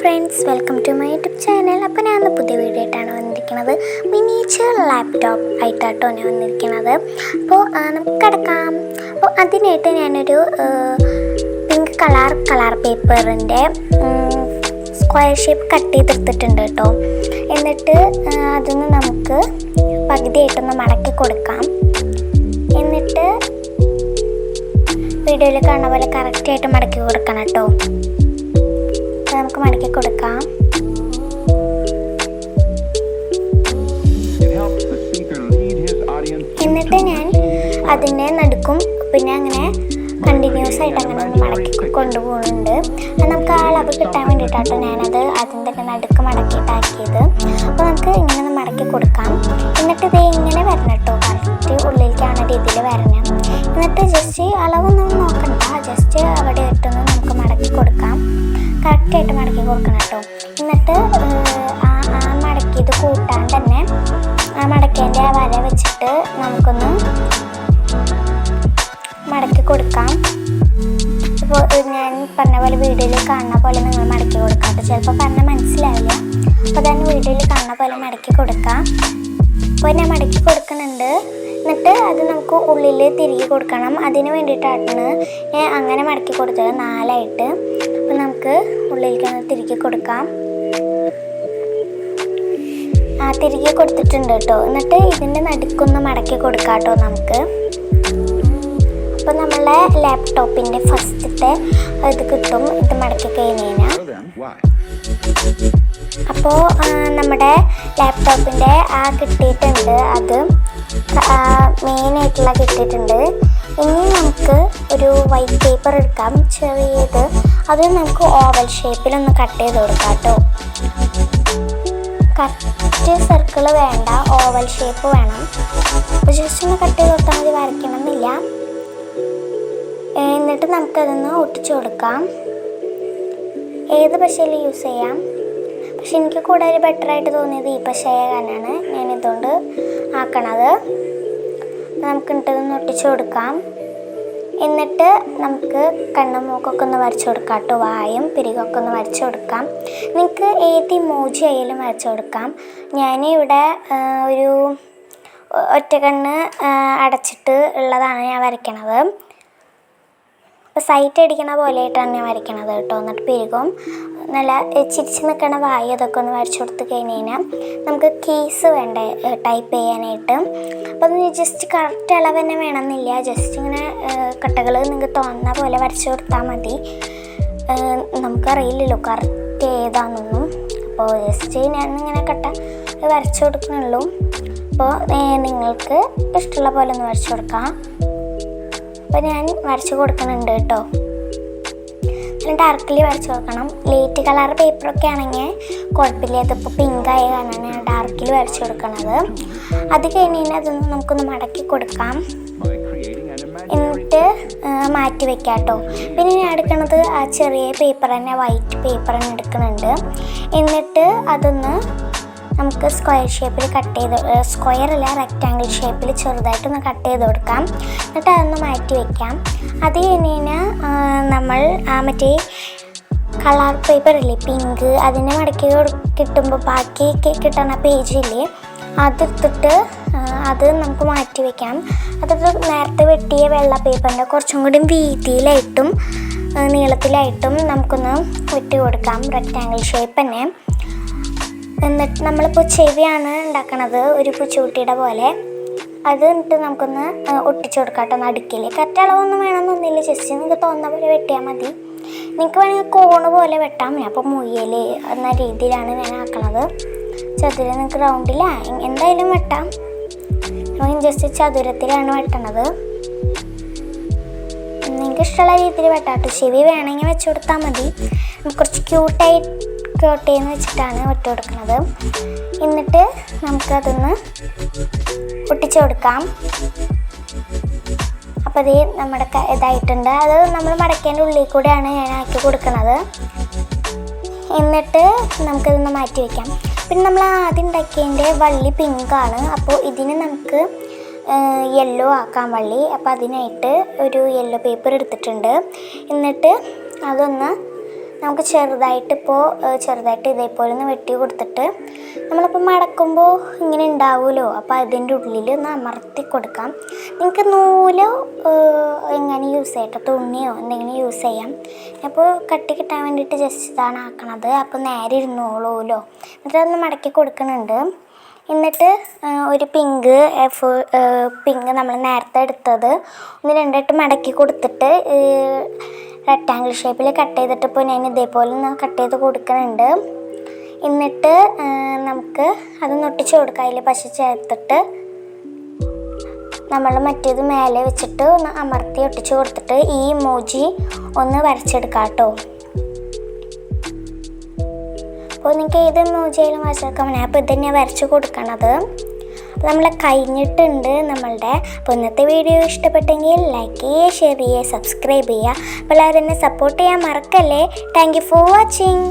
Friends, welcome to my YouTube channel. അപ്പോൾ ഞാൻ പുതിയ വീഡിയോ ആയിട്ടാണ് വന്നിരിക്കുന്നത്. മിനിയേച്ചർ ലാപ്ടോപ്പ് ആയിട്ടാട്ടോ ഞാൻ വന്നിരിക്കുന്നത്. അപ്പോൾ നമുക്ക് കിടക്കാം. അപ്പോൾ അതിനായിട്ട് ഞാനൊരു പിങ്ക് കളർ പേപ്പറിൻ്റെ സ്ക്വയർ ഷേപ്പ് കട്ട് ചെയ്തെടുത്തിട്ടുണ്ട് കേട്ടോ. എന്നിട്ട് അതൊന്ന് നമുക്ക് പകുതിയായിട്ടൊന്ന് മടക്കി കൊടുക്കാം. എന്നിട്ട് വീഡിയോയിൽ കാണുന്ന പോലെ കറക്റ്റായിട്ട് മടക്കി കൊടുക്കണം കേട്ടോ. നമുക്ക് മടക്കി കൊടുക്കാം. എന്നിട്ട് ഞാൻ അതിനെ നടുക്കും പിന്നെ അങ്ങനെ കണ്ടിന്യൂസ് ആയിട്ട് അങ്ങനെ ഒന്ന് മടക്കി കൊണ്ടുപോകുന്നുണ്ട്. നമുക്ക് ആ അളവ് കിട്ടാൻ വേണ്ടിയിട്ടാട്ടോ ഞാനത് അതിൻ്റെ തന്നെ നടുക്ക് മടക്കിയിട്ടാക്കിയത്. അപ്പോൾ നമുക്ക് ഇങ്ങനെ ഒന്ന് മടക്കി കൊടുക്കാം. എന്നിട്ട് ഇത് ഇങ്ങനെ വരണം കേട്ടോ, കറക്റ്റ് ഉള്ളിലേക്കാണ് രീതിയിൽ വരണം. എന്നിട്ട് ജസ്റ്റ് അളവൊന്നും നോക്കണ്ട, ജസ്റ്റ് അവിടെ ഇട്ടൊന്ന് നമുക്ക് മടക്കി കൊടുക്കാം. കറക്റ്റായിട്ട് മടക്കി കൊടുക്കണം കേട്ടോ. എന്നിട്ട് ആ മടക്കിയത് കൂട്ടാൻ തന്നെ ആ മടക്കേൻ്റെ ആ വര വെച്ചിട്ട് നമുക്കൊന്ന് മടക്കി കൊടുക്കാം. ഇപ്പോൾ ഞാൻ പറഞ്ഞ പോലെ വീഡിയോയിൽ കാണുന്ന പോലെ നിങ്ങൾ മടക്കി കൊടുക്കാം കേട്ടോ. ചിലപ്പോൾ പറഞ്ഞാൽ മനസ്സിലാവില്ല. അപ്പോൾ തന്നെ വീഡിയോയിൽ കാണുന്ന പോലെ മടക്കി കൊടുക്കാം. അപ്പോൾ ഞാൻ മടക്കി കൊടുക്കുന്നുണ്ട്. എന്നിട്ട് അത് നമുക്ക് ഉള്ളിൽ തിരികെ കൊടുക്കണം. അതിന് വേണ്ടിയിട്ടാണ് ഞാൻ അങ്ങനെ മടക്കി കൊടുത്തത് 4ആയിട്ട്. അപ്പോൾ നമുക്ക് ഉള്ളിലേക്ക് തിരികെ കൊടുക്കാം. തിരികെ കൊടുത്തിട്ടുണ്ട് കേട്ടോ. എന്നിട്ട് ഇതിൻ്റെ നടുക്കൊന്ന് മടക്കി കൊടുക്കാം കേട്ടോ നമുക്ക്. അപ്പോൾ നമ്മളെ ലാപ്ടോപ്പിൻ്റെ ഫസ്റ്റത്തെ ഇത് കിട്ടും, ഇത് മടക്കി കഴിഞ്ഞാൽ. അപ്പോൾ നമ്മുടെ ലാപ്ടോപ്പിൻ്റെ കിട്ടിയിട്ടുണ്ട്, അത് മെയിനായിട്ടുള്ള കിട്ടിയിട്ടുണ്ട്. ഇനി നമുക്ക് ഒരു വൈറ്റ് പേപ്പർ എടുക്കാം, ചെറിയത്. അത് നമുക്ക് ഓവൽ ഷേപ്പിലൊന്ന് കട്ട് ചെയ്ത് കൊടുക്കാം കേട്ടോ. കറക്റ്റ് സർക്കിൾ വേണ്ട, ഓവൽ ഷേപ്പ് വേണം. അപ്പോൾ ജസ്റ്റ് ഒന്ന് കട്ട് ചെയ്ത് കൊടുത്താൽ മതി, വരയ്ക്കണം എന്നില്ല. എന്നിട്ട് നമുക്കതൊന്ന് ഒട്ടിച്ചു കൊടുക്കാം. ഏത് പശയിൽ യൂസ് ചെയ്യാം, പക്ഷെ എനിക്ക് കൂടുതൽ ബെറ്ററായിട്ട് തോന്നിയത് ഈ പശയ കാരണമാണ് ഞാൻ ഇതുകൊണ്ട് ആക്കണത്. നമുക്ക് ഇട്ടതൊന്ന് ഒട്ടിച്ചു കൊടുക്കാം. എന്നിട്ട് നമുക്ക് കണ്ണും മൂക്കൊക്കെ ഒന്ന് വരച്ചു കൊടുക്കാം കേട്ടോ. വായും പിരികൊക്കെ ഒന്ന് വരച്ചു കൊടുക്കാം. നിങ്ങൾക്ക് ഏത് ഇമോജി ആയാലും വരച്ചു കൊടുക്കാം. ഞാനിവിടെ ഒരു ഒറ്റ കണ്ണ് അടച്ചിട്ട് ഉള്ളതാണ് ഞാൻ വരയ്ക്കണത്. അപ്പോൾ സൈറ്റ് അടിക്കണ പോലെയായിട്ടാണ് ഞാൻ വരയ്ക്കണത് കേട്ടോ. എന്നിട്ട് പിരികും നല്ല ചിരിച്ച് നിൽക്കണ വായി അതൊക്കെ ഒന്ന് വരച്ചു കൊടുത്ത് കഴിഞ്ഞ് കഴിഞ്ഞാൽ നമുക്ക് കേസ് വേണ്ട ടൈപ്പ് ചെയ്യാനായിട്ട്. അപ്പോൾ അത് ജസ്റ്റ് കറക്റ്റ് അളവ് തന്നെ വേണമെന്നില്ല, ജസ്റ്റ് ഇങ്ങനെ കട്ടകൾ നിങ്ങൾക്ക് തോന്നുന്ന പോലെ വരച്ചു കൊടുത്താൽ മതി. നമുക്കറിയില്ലല്ലോ കറക്റ്റ് ഏതാണെന്നൊന്നും. അപ്പോൾ ജസ്റ്റ് ഞാനിങ്ങനെ കട്ട വരച്ചു കൊടുക്കണുള്ളൂ. അപ്പോൾ നിങ്ങൾക്ക് ഇഷ്ടമുള്ള പോലെ ഒന്ന് വരച്ചു കൊടുക്കാം. അപ്പോൾ ഞാൻ വരച്ച് കൊടുക്കുന്നുണ്ട് കേട്ടോ. ഡാർക്കിൽ വരച്ച് കൊടുക്കണം. ലൈറ്റ് കളർ പേപ്പറൊക്കെ ആണെങ്കിൽ കുഴപ്പമില്ല. ഇതിപ്പോൾ പിങ്കായ കാരണം ഞാൻ ഡാർക്കിൽ വരച്ച് കൊടുക്കണത്. അത് കഴിഞ്ഞ് അതൊന്ന് നമുക്കൊന്ന് മടക്കി കൊടുക്കാം. എന്നിട്ട് മാറ്റി വെക്കാം കേട്ടോ. പിന്നെ ഞാൻ എടുക്കുന്നത് ആ ചെറിയ പേപ്പർ തന്നെ, വൈറ്റ് പേപ്പർ തന്നെ എടുക്കുന്നുണ്ട്. എന്നിട്ട് അതൊന്ന് നമുക്ക് സ്ക്വയർ ഷേപ്പിൽ കട്ട് ചെയ്ത്, സ്ക്വയർ അല്ല റെക്റ്റാങ്കിൾ ഷേപ്പിൽ ചെറുതായിട്ടൊന്ന് കട്ട് ചെയ്ത് കൊടുക്കാം. എന്നിട്ട് അതൊന്ന് മാറ്റി വയ്ക്കാം. അത് കഴിഞ്ഞ് നമ്മൾ മറ്റേ കളർ പേപ്പർ ഇല്ലേ പിങ്ക്, അതിനെ മടക്കി കിട്ടുമ്പോൾ ബാക്കി കിട്ടുന്ന പേജില്ലേ അതെടുത്തിട്ട് അത് നമുക്ക് മാറ്റി വയ്ക്കാം. അതൊക്കെ നേരത്തെ വെട്ടിയ വെള്ള പേപ്പറിൻ്റെ കുറച്ചും കൂടി വീതിയിലായിട്ടും നീളത്തിലായിട്ടും നമുക്കൊന്ന് വെട്ടി കൊടുക്കാം, റെക്റ്റാങ്കിൾ ഷേപ്പ് തന്നെ. എന്നിട്ട് നമ്മളിപ്പോൾ ചെവിയാണ് ഉണ്ടാക്കണത്, ഒരു പൂച്ചൂട്ടിയുടെ പോലെ. അത് എന്നിട്ട് നമുക്കൊന്ന് ഒട്ടിച്ചു കൊടുക്കാം കേട്ടോ നടുക്കിൽ. കറക്റ്റ് അളവൊന്നും വേണമെന്നൊന്നുമില്ല, ജസ്റ്റ് നിങ്ങൾക്ക് തോന്നുന്ന പോലെ വെട്ടിയാൽ മതി. നിങ്ങൾക്ക് വേണമെങ്കിൽ കോണ് പോലെ വെട്ടാം. ഞാൻ അപ്പോൾ മുയൽ എന്ന രീതിയിലാണ് ഞാൻ ആക്കണത്. ചതുരം നിങ്ങൾക്ക് റൗണ്ടില്ല എന്തായാലും വെട്ടാം. ജസ്റ്റ് ചതുരത്തിലാണ് വെട്ടണത്. നിങ്ങൾക്ക് ഇഷ്ടമുള്ള രീതിയിൽ വെട്ടാട്ടോ. ചെവി വേണമെങ്കിൽ വെച്ച് കൊടുത്താൽ മതി. കുറച്ച് ക്യൂട്ടായിക്കോട്ടേന്ന് വെച്ചിട്ടാണ് വെട്ടി കൊടുക്കുന്നത്. എന്നിട്ട് നമുക്കതൊന്ന് ഒട്ടിച്ചു കൊടുക്കാം. അപ്പോൾ അത് നമ്മുടെ ഇതായിട്ടുണ്ട്. അത് നമ്മൾ മടക്കേൻ്റെ ഉള്ളിൽ കൂടെയാണ് ഞാൻ ആക്കി കൊടുക്കുന്നത്. എന്നിട്ട് നമുക്കതൊന്ന് മാറ്റി വയ്ക്കാം. പിന്നെ നമ്മൾ ആദ്യം ഉണ്ടാക്കിയതിൻ്റെ വള്ളി പിങ്കാണ്. അപ്പോൾ ഇതിന് നമുക്ക് യെല്ലോ ആക്കാൻ വള്ളി. അപ്പോൾ അതിനായിട്ട് ഒരു യെല്ലോ പേപ്പർ എടുത്തിട്ടുണ്ട്. എന്നിട്ട് അതൊന്ന് നമുക്ക് ചെറുതായിട്ട് ഇതേപോലെ ഒന്ന് വെട്ടി കൊടുത്തിട്ട് നമ്മളിപ്പോൾ മടക്കുമ്പോൾ ഇങ്ങനെ ഉണ്ടാവുമല്ലോ, അപ്പോൾ അതിൻ്റെ ഉള്ളിൽ ഒന്ന് അമർത്തി കൊടുക്കാം. നിങ്ങൾക്ക് നൂലോ എങ്ങനെ യൂസ് ചെയ്യട്ടോ, തുണിയോ എന്തെങ്കിലും യൂസ് ചെയ്യാം. അപ്പോൾ കട്ടി കിട്ടാൻ വേണ്ടിയിട്ട് ജസ്റ്റ് ഇതാണ് ആക്കണത്. അപ്പോൾ നേരെ ഇരുന്നോളൂല്ലോ. എന്നിട്ട് അതൊന്ന് മടക്കി കൊടുക്കുന്നുണ്ട്. എന്നിട്ട് ഒരു പിങ്ക് നമ്മൾ നേരത്തെ എടുത്തത് ഒന്ന് രണ്ടായിട്ട് മടക്കി കൊടുത്തിട്ട് റെക്റ്റാങ്കിൾ ഷേപ്പിൽ കട്ട് ചെയ്തിട്ട് ഇപ്പോൾ ഞാൻ ഇതേപോലെ ഒന്ന് കട്ട് ചെയ്ത് കൊടുക്കുന്നുണ്ട്. എന്നിട്ട് നമുക്ക് അത് ഒട്ടിച്ച് കൊടുക്കാം. അതിൽ പശ ചേർത്തിട്ട് നമ്മൾ മറ്റേത് മേലെ വെച്ചിട്ട് ഒന്ന് അമർത്തി ഒട്ടിച്ച് കൊടുത്തിട്ട് ഈ ഇമോജി ഒന്ന് വരച്ചെടുക്കാം കേട്ടോ. അപ്പോൾ നിങ്ങൾക്ക് ഏത് ഇമോജിയായാലും വരച്ചെടുക്കാൻ വേണം. അപ്പോൾ ഇത് തന്നെയാണ് വരച്ച് കൊടുക്കണത്. അപ്പോൾ നമ്മൾ കഴിഞ്ഞിട്ടുണ്ട് നമ്മളുടെ. അപ്പോൾ ഇന്നത്തെ വീഡിയോ ഇഷ്ടപ്പെട്ടെങ്കിൽ ലൈക്ക് ചെയ്യുക, ഷെയർ ചെയ്യുക, സബ്സ്ക്രൈബ് ചെയ്യുക. അപ്പോൾ എല്ലാവരും എന്നെ സപ്പോർട്ട് ചെയ്യാൻ മറക്കല്ലേ. Thank you for watching.